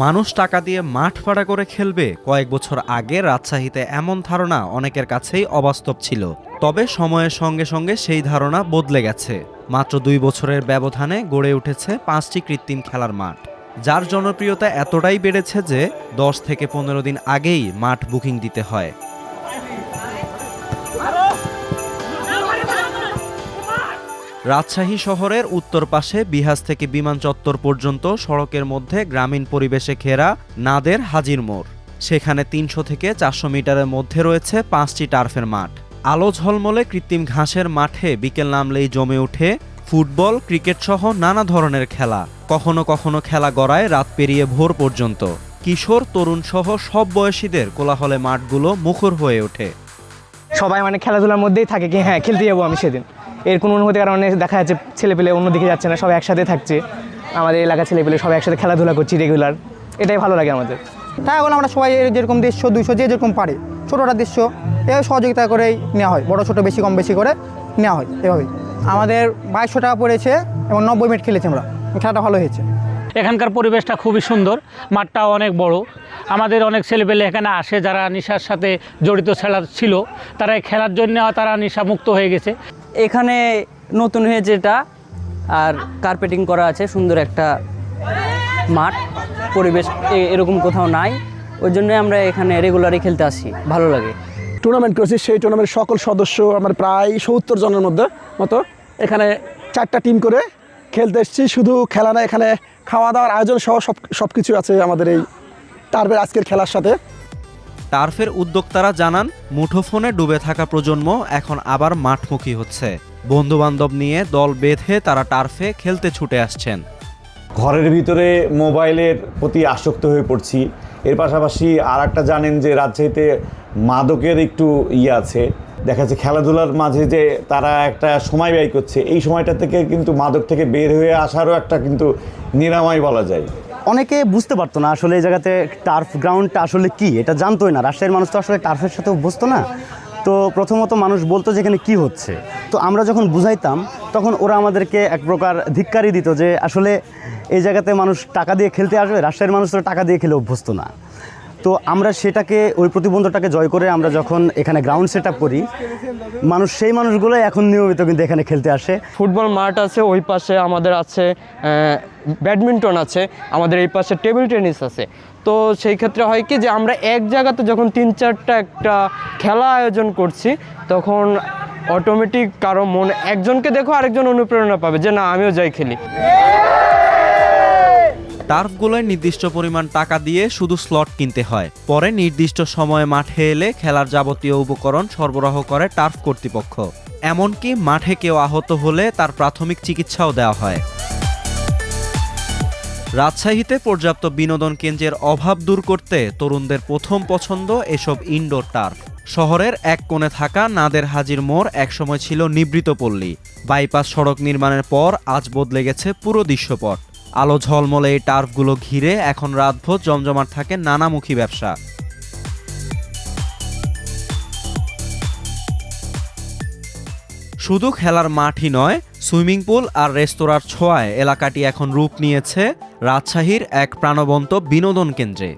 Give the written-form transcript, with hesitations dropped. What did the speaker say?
মানুষ টাকা দিয়ে মাঠ ভাড়া করে খেলবে, কয়েক বছর আগে রাজশাহীতে এমন ধারণা অনেকের কাছেই অবাস্তব ছিল। তবে সময়ের সঙ্গে সঙ্গে সেই ধারণা বদলে গেছে। মাত্র 2 বছরের ব্যবধানে গড়ে উঠেছে 5টি কৃত্রিম খেলার মাঠ, যার জনপ্রিয়তা এতটাই বেড়েছে যে 10 থেকে 15 দিন আগেই মাঠ বুকিং দিতে হয়। রাজশাহী শহরের উত্তর পাশে বিহাজ থেকে বিমান চত্বর পর্যন্ত সড়কের মধ্যে গ্রামীণ পরিবেশে ঘেরা নাদের হাজির মোড়। সেখানে 300 থেকে 400 মিটারের মধ্যে রয়েছে 5টি টার্ফের মাঠ। আলো ঝলমলে কৃত্রিম ঘাসের মাঠে বিকেল নামলেই জমে ওঠে ফুটবল, ক্রিকেট সহ নানা ধরনের খেলা। কখনো কখনো খেলা গড়ায় রাত পেরিয়ে ভোর পর্যন্ত। কিশোর, তরুণ সহ সব বয়সীদের কোলাহলে মাঠগুলো মুখর হয়ে ওঠে। সবাই খেলাধুলার মধ্যেই থাকে কি হ্যাঁ খেলতে যাবো আমি সেদিন, এর কোনো অনুভূতির কারণে দেখা যাচ্ছে ছেলেপেলে অন্যদিকে যাচ্ছে না, সবাই একসাথে থাকছে। আমাদের এলাকার ছেলেপেলে সবাই একসাথে খেলাধুলা করছি রেগুলার, এটাই ভালো লাগে আমাদের। তাই এখন আমরা সবাই যেরকম 150-200 যে যেরকম পারে, ছোটোটা 150 এভাবে সহযোগিতা করেই নেওয়া হয়, বড় ছোটো বেশি কম বেশি করে নেওয়া হয়। এভাবেই আমাদের 2200 টাকা পড়েছে এবং 90 মিনিট খেলেছি আমরা, খেলাটা ভালো হয়েছে। এখানকার পরিবেশটা খুবই সুন্দর, মাঠটাও অনেক বড়। আমাদের অনেক ছেলেপেলে এখানে আসে যারা নেশার সাথে জড়িত ছিল, তারা খেলার জন্য তারা নেশামুক্ত হয়ে গেছে। এখানে নতুন হয়েছে এটা, আর কার্পেটিং করা আছে, সুন্দর একটা মাঠ, পরিবেশ এরকম কোথাও নাই। ওই জন্যই আমরা এখানে রেগুলারই খেলতে আসি, ভালো লাগে। টুর্নামেন্ট করেছি, সেই টুর্নামেন্টের সকল সদস্য আমার প্রায় 70 জনের মতো এখানে 4টা টিম করে খেলতে এসেছি। শুধু খেলা না, এখানে খাওয়া দাওয়ার আয়োজন সহ সব কিছু আছে আমাদের এই টার্ফের আজকের খেলার সাথে। টার্ফের উদ্যোক্তারা জানান, মুঠোফোনে ডুবে থাকা প্রজন্ম এখন আবার মাঠমুখী হচ্ছে। বন্ধুবান্ধব নিয়ে দল বেঁধে তারা টার্ফে খেলতে ছুটে আসছেন। ঘরের ভিতরে মোবাইলের প্রতি আসক্ত হয়ে পড়ছি। এর পাশাপাশি আর একটা জানেন যে রাজশাহীতে মাদকের একটু আছে, দেখা যাচ্ছে খেলাধুলার মাঝে যে তারা একটা সময় ব্যয় করছে, এই সময়টা থেকে কিন্তু মাদক থেকে বের হয়ে আসারও একটা কিন্তু নিরাময় বলা যায়। অনেকে বুঝতে পারতো না আসলে এই জায়গাতে টার্ফ গ্রাউন্ডটা আসলে কি, এটা জানতোই না। রাজশাহীর মানুষ তো আসলে টার্ফের সাথে অভ্যস্ত না, তো প্রথমত মানুষ বলতো যে এখানে কী হচ্ছে। তো আমরা যখন বুঝাইতাম তখন ওরা আমাদেরকে এক প্রকার ধিক্কারই দিত যে আসলে এই জায়গাতে মানুষ টাকা দিয়ে খেলতে আসবে, রাজশাহীর মানুষ তো টাকা দিয়ে খেলে অভ্যস্ত না। তো আমরা সেটাকে, ওই প্রতিবন্ধকটাকে জয় করে আমরা যখন এখানে গ্রাউন্ড সেট আপ করি, সেই মানুষগুলো এখন নিয়মিত কিন্তু এখানে খেলতে আসে। ফুটবল মাঠ আছে, ওই পাশে আমাদের আছে ব্যাডমিন্টন আছে, আমাদের এই পাশে টেবিল টেনিস আছে। তো সেই ক্ষেত্রে হয় কি যে আমরা এক জায়গাতে যখন 3-4টা একটা খেলা আয়োজন করছি, তখন অটোমেটিক কারো মনে একজনকে দেখো আরেকজন অনুপ্রেরণা পাবে যে না আমিও যাই খেলি। টার্ফগুলোয় নির্দিষ্ট পরিমাণ টাকা দিয়ে শুধু স্লট কিনতে হয়। পরে নির্দিষ্ট সময়ে মাঠে এলে খেলার যাবতীয় উপকরণ সরবরাহ করে টার্ফ কর্তৃপক্ষ। এমনকি মাঠে কেউ আহত হলে তার প্রাথমিক চিকিৎসাও দেওয়া হয়। রাজশাহীতে পর্যাপ্ত বিনোদন কেন্দ্রের অভাব দূর করতে তরুণদের প্রথম পছন্দ এসব ইনডোর টার্ফ। শহরের এক কোণে থাকা নাদের হাজির মোড় একসময় ছিল নিভৃত পল্লী। বাইপাস সড়ক নির্মাণের পর আজ বদলে গেছে পুরো দৃশ্যপট। আলো ঝলমলে এই টার্ফগুলো ঘিরে এখন রাতভর জমজমাট থাকে নানামুখী ব্যবসা। শুধু খেলার মাঠই নয়, সুইমিং পুল আর রেস্তোরাঁর ছোঁয়ায় এলাকাটি এখন রূপ নিয়েছে রাজশাহীর এক প্রাণবন্ত বিনোদন কেন্দ্রে।